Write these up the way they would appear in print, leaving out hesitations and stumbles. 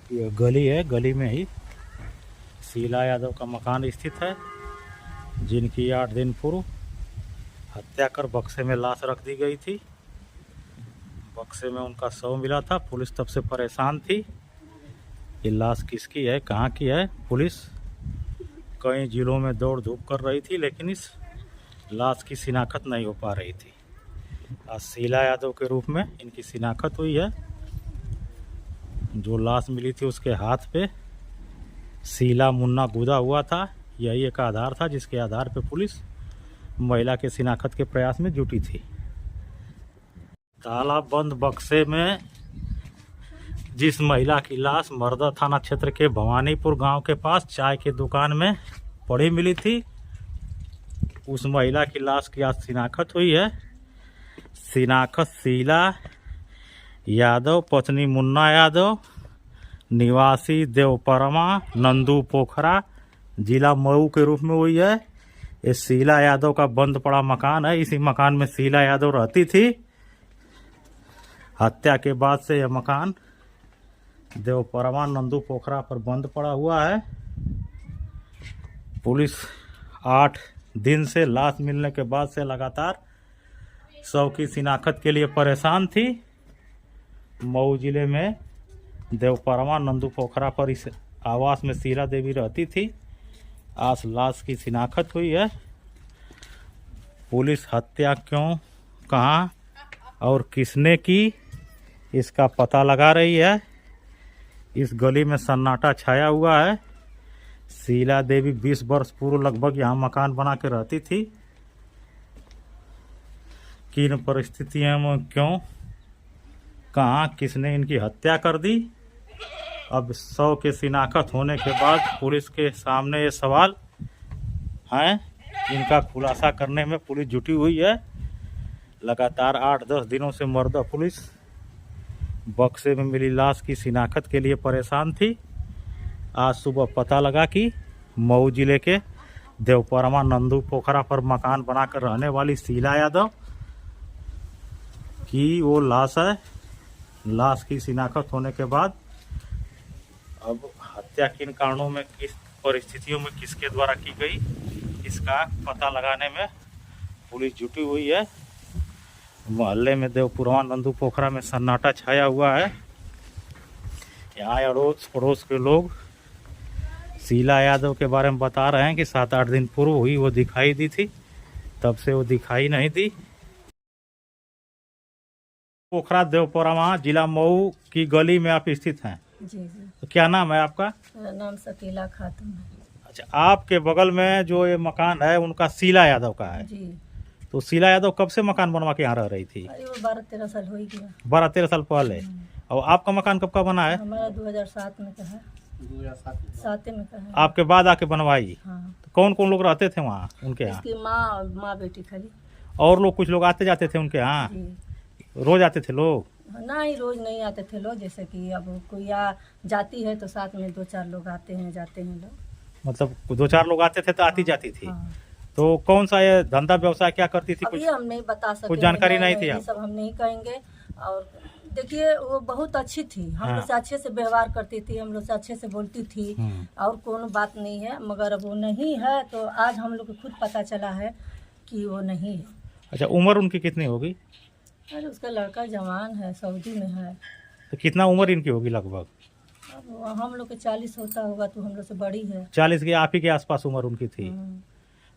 ये गली है, गली में ही शीला यादव का मकान स्थित है, जिनकी 8 दिन पूर्व हत्या कर बक्से में लाश रख दी गई थी। बक्से में उनका शव मिला था। पुलिस तब से परेशान थी, ये लाश किसकी है, कहाँ की है। पुलिस कई जिलों में दौड़ धूप कर रही थी, लेकिन इस लाश की शिनाख्त नहीं हो पा रही थी। आज शीला यादव के रूप में इनकी शिनाख्त हुई है। जो लाश मिली थी उसके हाथ पे शीला मुन्ना गुदा हुआ था। यही एक आधार था जिसके आधार पे पुलिस महिला के शिनाख्त के प्रयास में जुटी थी। ताला बंद बक्से में जिस महिला की लाश मर्दा थाना क्षेत्र के भवानीपुर गांव के पास चाय की दुकान में पड़ी मिली थी, उस महिला की लाश की आज शिनाख्त हुई है। शिनाख्त शीला यादव पत्नी मुन्ना यादव निवासी देवपरमा नंदू पोखरा जिला मऊ के रूप में हुई है। ये शीला यादव का बंद पड़ा मकान है। इसी मकान में शीला यादव रहती थी। हत्या के बाद से यह मकान देवपरमा नंदू पोखरा पर बंद पड़ा हुआ है। पुलिस 8 दिन से लाश मिलने के बाद से लगातार शव की शिनाख्त के लिए परेशान थी। मऊ जिले में देवपरमा नंदू पोखरा पर इस आवास में शीला देवी रहती थी। आज लाश की शिनाख्त हुई है। पुलिस हत्या क्यों, कहाँ और किसने की, इसका पता लगा रही है। इस गली में सन्नाटा छाया हुआ है। शीला देवी 20 वर्ष पूर्व लगभग यहाँ मकान बना के रहती थी। किन परिस्थितियों में, क्यों, कहाँ, किसने इनकी हत्या कर दी, अब शव के शिनाख्त होने के बाद पुलिस के सामने ये सवाल हैं। इनका खुलासा करने में पुलिस जुटी हुई है। लगातार 8-10 दिनों से मर्दा पुलिस बक्से में मिली लाश की शिनाख्त के लिए परेशान थी। आज सुबह पता लगा कि मऊ जिले के देवपरमा नंदू पोखरा पर मकान बनाकर रहने वाली शीला यादव की वो लाश है। लाश की शिनाख्त होने के बाद अब हत्या किन कारणों में, किस परिस्थितियों में, किसके द्वारा की गई, इसका पता लगाने में पुलिस जुटी हुई है। मोहल्ले में देवपुरवा नंदू पोखरा में सन्नाटा छाया हुआ है। यहाँ अड़ोस पड़ोस के लोग शीला यादव के बारे में बता रहे हैं कि 7-8 दिन पूर्व हुई वो दिखाई दी थी, तब से वो दिखाई नहीं दी। पोखरा देवपुरवा जिला मऊ की गली में आप स्थित हैं। जी जी। तो क्या नाम है आपका? मेरा नाम शकीला खातून है। अच्छा, आपके बगल में जो ये मकान है उनका शीला यादव का है। जी। तो शीला यादव कब से मकान बनवा के यहाँ रह रही थी? अरे वो 12-13 साल हो ही गया। 12-13 साल पहले। और आपका मकान कब का बना है? हमारा 2007 में का है। 2007 में का है। आपके बाद आके बनवाई? हाँ। तो कौन कौन लोग रहते थे वहाँ उनके यहाँ? इसकी माँ बेटी खाली। और लोग, कुछ लोग आते जाते थे उनके यहाँ? रोज आते थे लोग? नहीं, रोज नहीं आते थे लोग। जैसे कि अब कोई आ जाती है तो साथ में 2-4 लोग आते हैं, जाते हैं लोग। मतलब 2-4 लोग आते थे तो आती जाती थी। हाँ। तो कौन सा ये धंधा व्यवसाय क्या करती थी? अभी हम नहीं बता सकते, कुछ जानकारी नहीं थी? ये सब हम नहीं कहेंगे। और देखिए, वो बहुत अच्छी थी, हम लोग से अच्छे से व्यवहार करती थी, हम लोग से अच्छे से बोलती थी, और कोनो बात नहीं है। मगर अब वो नहीं है तो आज हम लोग को खुद पता चला है कि वो नहीं है। अच्छा, उम्र उनकी कितनी होगी? अरे उसका लड़का जवान है, सऊदी में है। तो कितना उम्र इनकी होगी लगभग? अब हम लोग के 40 होता होगा तो हम लोग से बड़ी है। 40 के आप ही के आसपास उम्र उनकी थी।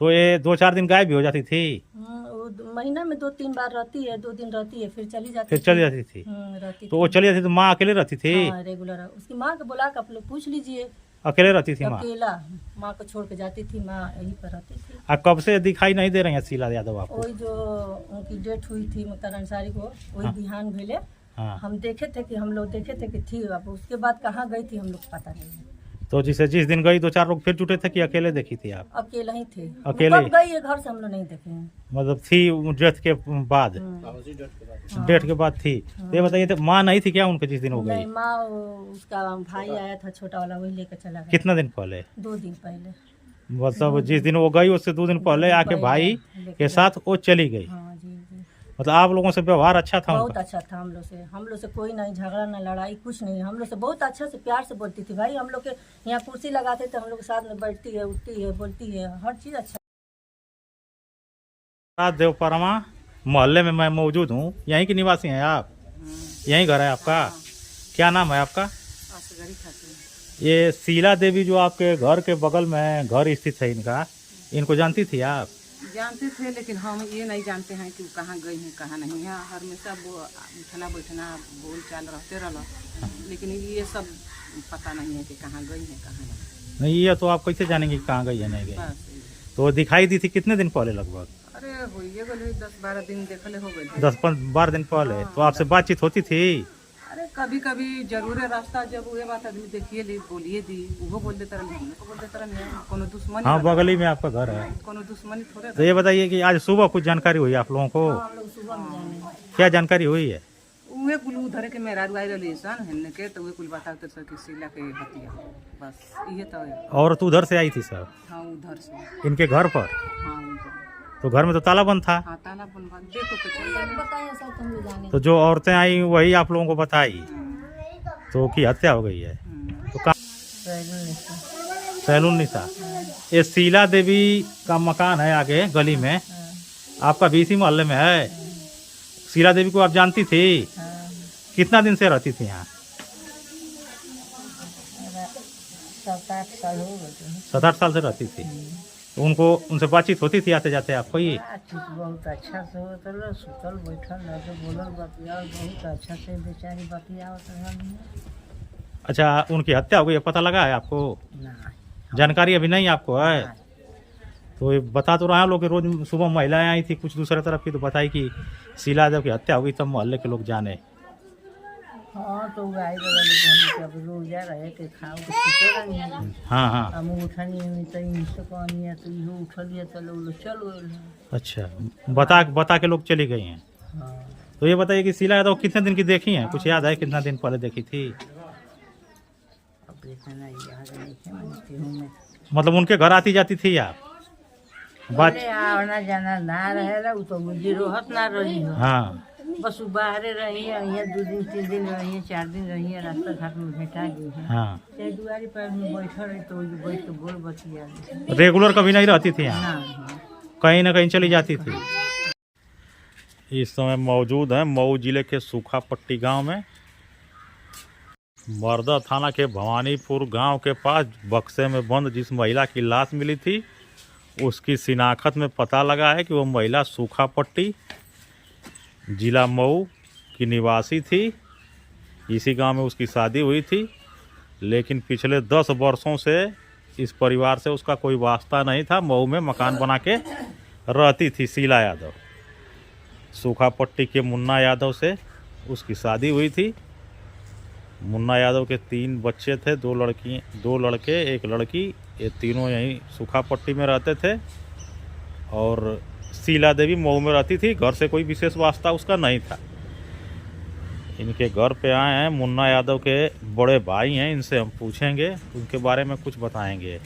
तो ये 2-4 दिन गायब भी हो जाती थी? वो महीना में 2-3 बार रहती है, 2 दिन रहती है, फिर चली जाती थी। रहती तो वो चली जाती तो माँ अकेले रहती थी? हाँ, रेगुलर। उसकी माँ को बुला कर आप लोग पूछ लीजिए। अकेले रहती थी माँ? अकेला माँ को छोड़ के जाती थी, माँ यहीं पर रहती थी। आप कब से दिखाई नहीं दे रही हैं शीला यादव आपको? वही जो उनकी डेट हुई थी मुख्तार अंसारी को, वही बिहान भेले। हाँ। हम देखे थे कि हम लोग देखे थे कि थी। अब उसके बाद कहाँ गई थी हम लोग पता नहीं। तो जिस दिन गई 2-4 लोग फिर जुटे थे कि अकेले देखी थी आप? अकेला ही थे। अकेले कब गई है घर से हम लोग नहीं देखे हैं। मतलब थी डेथ के बाद? डेथ के बाद थी। तो ये बताइए, तो माँ नहीं थी क्या उनके जिस दिन हो गई? नहीं, माँ उसका भाई आया था छोटा वाला, वही लेकर चला गया। कितना दिन पहले? 2 दिन पहले। मतलब जिस दिन वो गई उससे 2 दिन पहले आके भाई के साथ वो चली गई। हाँ जी जी। मतलब आप लोगों से व्यवहार अच्छा था बहुत उनका? अच्छा था हम लोग से कोई नहीं झगड़ा ना लड़ाई कुछ नहीं, हम लोग से बहुत अच्छा से प्यार से बोलती थी भाई। हम लोग के यहाँ कुर्सी लगाते थे, हम लोग के साथ में बैठती है, उठती है, बोलती है, हर चीज़ अच्छा। देवपरमा मोहल्ले में मैं मौजूद हूँ। यहीं के निवासी हैं आप? यहीं घर है आपका? क्या नाम है आपका? ये शीला देवी जो आपके घर के बगल में घर स्थित है इनका, इनको जानती थी आप? जानते थे, लेकिन हम ये नहीं जानते हैं कि वो कहाँ गई हैं कहाँ नहीं है। हमेशा वो उठना बैठना बोल चाल रहते रहा, लेकिन ये सब पता नहीं है कि कहाँ गई हैं कहाँ नहीं। नहीं, ये तो आप कैसे जानेंगे कि कहाँ गई है नहीं गई? बस तो दिखाई दी थी कितने दिन पहले लगभग? अरे हो ये गए 10-12 दिन देखले हो गए। 10-12 दिन पहले। तो आपसे बातचीत होती थी? अरे कभी कभी जरूर है, रास्ता जब हुए बात आदमी देखिए ली बोलिए दी, वो बोल देता रहा, हम बोल देता रहा, कोनो दुश्मनी। हाँ, बगल ही में आपका घर है। कोनो दुश्मनी थोड़े। तो ये बताइए कि आज सुबह कुछ जानकारी हुई आप लोगों को? हम लोग सुबह में जाने क्या जानकारी हुई है? उहे कुल उधर के मेरा रुआई रही सन हेन के, तो वे कुल बताते सर कि शीला के हतिया, बस ये तो है। औरत उधर से आई थी सर? हाँ उधर से। इनके घर पर? हाँ उधर। तो घर में तो ताला बंद था। हाँ ताला बनवा देखो तो चल गए। बताइए सर, तुम लोग जाने। तो जो औरतें आई वही आप लोगों को बताई तो की हत्या हो गई है? तो कहाँ? सैलून निशा। ये शीला देवी का मकान है आगे गली में, आपका भी इसी मोहल्ले में है। शीला देवी को आप जानती थी? कितना दिन से रहती थी यहाँ? 7-8 साल हो गए। 7-8 साल से रहती थी। तो उनको उनसे बातचीत होती थी आते जाते आपको? ये बहुत अच्छा से होता रहा, सुतल बैठल रह बोलल बतिया, बहुत अच्छा से बेचारी बतिया। अच्छा, उनकी हत्या हो गई है, पता लगा है आपको? जानकारी अभी नहीं आपको है? तो ये बता तो रहा है लोग कि रोज सुबह महिलाएं आई थी कुछ दूसरे तरफ की, तो बताई कि शीला देवी की हत्या हो गई, तब मोहल्ले के लोग जाने। हाँ तो गाय हम लोग जा रहे के खाओ के सुते रही। हाँ हाँ। हम उठनी में तो इनसे कहनी तो इहो उठलिए तो लोग चल गए। अच्छा, बता के लोग चली गई हैं। हाँ। तो ये बताइए कि शीला यादव कितने दिन की देखी हैं? कुछ याद है कितना दिन पहले देखी थी? अब देखना याद नहीं है। मतलब उनके घर आती जाती थी आप? बात आना जाना ना रहेला, उ तो मुझे रोहत ना रही हो। हाँ। बस बाहरे रही है, यहाँ 2 दिन 3 दिन रही है, 4 दिन रही है, रास्ता घाट में भेटा गई है। हाँ। चाहे दुआरी पर में बैठल रही तो बैठ के बोल बतिया। रेगुलर कभी नहीं रहती थी यहाँ? ना कहीं ना कहीं चली जाती थी। इस समय मौजूद है मऊ जिले के सूखापट्टी गांव में। मर्दा थाना के भवानीपुर गांव के पास बक्से में बंद जिस महिला की लाश मिली थी, उसकी शिनाख्त में पता लगा है कि वो महिला सूखापट्टी जिला मऊ की निवासी थी। इसी गांव में उसकी शादी हुई थी, लेकिन पिछले 10 वर्षों से इस परिवार से उसका कोई वास्ता नहीं था। मऊ में मकान बना के रहती थी शीला यादव। सूखापट्टी के मुन्ना यादव से उसकी शादी हुई थी। मुन्ना यादव के 3 बच्चे थे, 2 लड़के 1 लड़की। ये तीनों यहीं सूखापट्टी में रहते थे और शीला देवी मऊ में रहती थी। घर से कोई विशेष वास्ता उसका नहीं था। इनके घर पे आए हैं मुन्ना यादव के बड़े भाई हैं, इनसे हम पूछेंगे, उनके बारे में कुछ बताएंगे।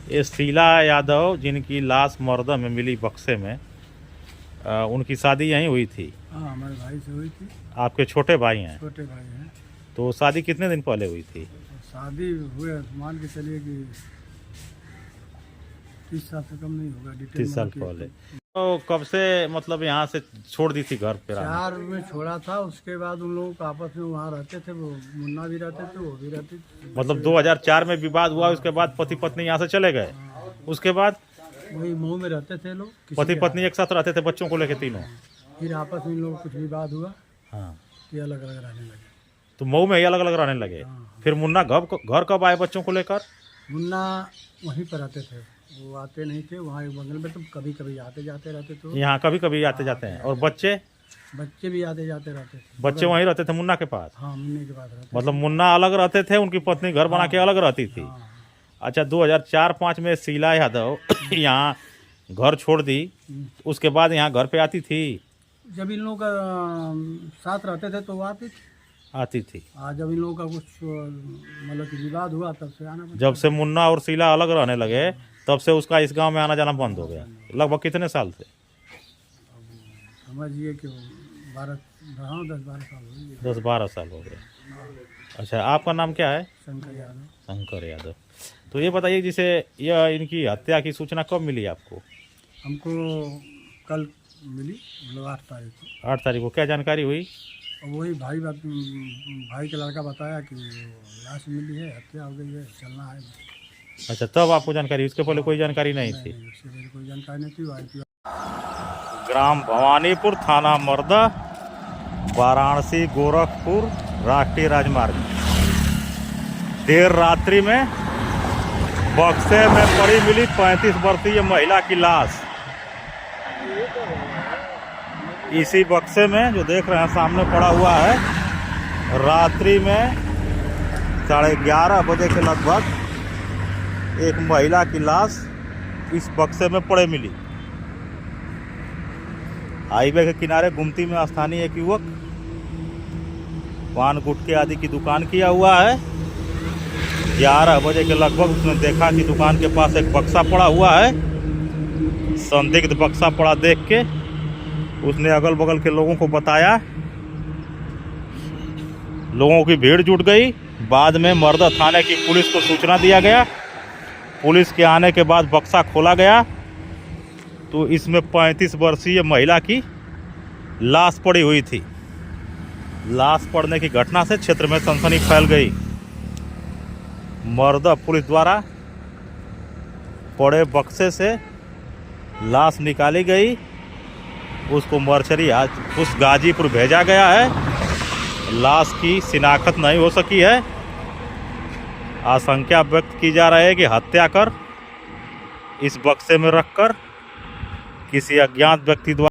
ये शीला यादव जिनकी लाश मर्दा में मिली बक्से में, उनकी शादी यहीं हुई थी? हाँ, हमारे भाई से हुई थी। आपके छोटे भाई हैं? छोटे भाई हैं। तो शादी कितने दिन पहले हुई थी? शादी हुए मान के चलिए कि 30 साल से कम नहीं होगा। 30 साल पहले। तो कब से मतलब यहाँ से छोड़ दी थी घर पे? 4 में छोड़ा था। उसके बाद उन लोगों का आपस में वहाँ रहते थे, वो मुन्ना भी रहते थे, वो भी रहती थी। मतलब 2004 में विवाद हुआ, उसके बाद पति पत्नी यहाँ से चले गए। उसके बाद वही मऊ में रहते थे लोग, पति पत्नी एक साथ रहते थे बच्चों को लेके तीनों। फिर आपस में इन लोगों को कुछ विवाद हुआ, हाँ। कि अलग अलग रहने लगे। तो मऊ में ही अलग अलग रहने लगे। फिर मुन्ना घर कब आए बच्चों को लेकर? मुन्ना वहीं पर रहते थे, वो आते नहीं थे वहाँ बगल में, तो कभी कभी आते जाते रहते थे। यहाँ कभी कभी आते जाते हैं। और बच्चे भी आते जाते रहते थे। बच्चे वहीं रहते थे मुन्ना के पास? हाँ, मुन्ने के पास रहते। मतलब मुन्ना अलग रहते थे, उनकी पत्नी घर बना के अलग रहती थी। अच्छा, 2004-05 में शीला यादव यहाँ घर छोड़ दी, उसके बाद यहाँ घर पे आती थी? जब इन लोगों का साथ रहते थे तो वो आती थी। आज जब इन लोगों का कुछ मतलब कि विवाद हुआ तब से आना। जब से मुन्ना और शीला अलग रहने लगे तब से उसका इस गांव में आना जाना बंद हो गया। लगभग कितने साल से? समझिए कि 10-12 साल हो गए। 10-12 साल हो गए। अच्छा, आपका नाम क्या है? शंकर यादव। शंकर यादव। तो ये बताइए, जैसे यह इनकी हत्या की सूचना कब मिली आपको? हमको कल मिली, मतलब 8 तारीख को। 8 तारीख को क्या जानकारी हुई? और वही भाई का लड़का बताया कि लाश मिली है, हत्या हो गई है, चलना है। अच्छा, तब आपको जानकारी, उसके पहले कोई जानकारी नहीं थी? उसके पहले कोई जानकारी नहीं थी। ग्राम भवानीपुर, थाना मर्दा, वाराणसी गोरखपुर राष्ट्रीय राजमार्ग। देर रात्रि में बक्से में पड़ी मिली 35 वर्षीय महिला की लाश। इसी बक्से में जो देख रहे हैं सामने पड़ा हुआ है, रात्रि में 11:30 बजे के लगभग एक महिला की लाश इस बक्से में पड़े मिली। हाईवे के किनारे गुमती में स्थानीय एक युवक पान गुटखे आदि की दुकान किया हुआ है। 11 बजे के लगभग उसने देखा कि दुकान के पास एक बक्सा पड़ा हुआ है। संदिग्ध बक्सा पड़ा देख के उसने अगल बगल के लोगों को बताया। लोगों की भीड़ जुट गई। बाद में मर्दा थाने की पुलिस को सूचना दिया गया। पुलिस के आने के बाद बक्सा खोला गया तो इसमें 35 वर्षीय महिला की लाश पड़ी हुई थी। लाश पड़ने की घटना से क्षेत्र में सनसनी फैल गई। मर्दा पुलिस द्वारा पड़े बक्से से लाश निकाली गई। उसको मर्चरी उस गाजीपुर भेजा गया है। लाश की शिनाख्त नहीं हो सकी है। आशंका व्यक्त की जा रही है कि हत्या कर इस बक्से में रखकर किसी अज्ञात व्यक्ति द्वारा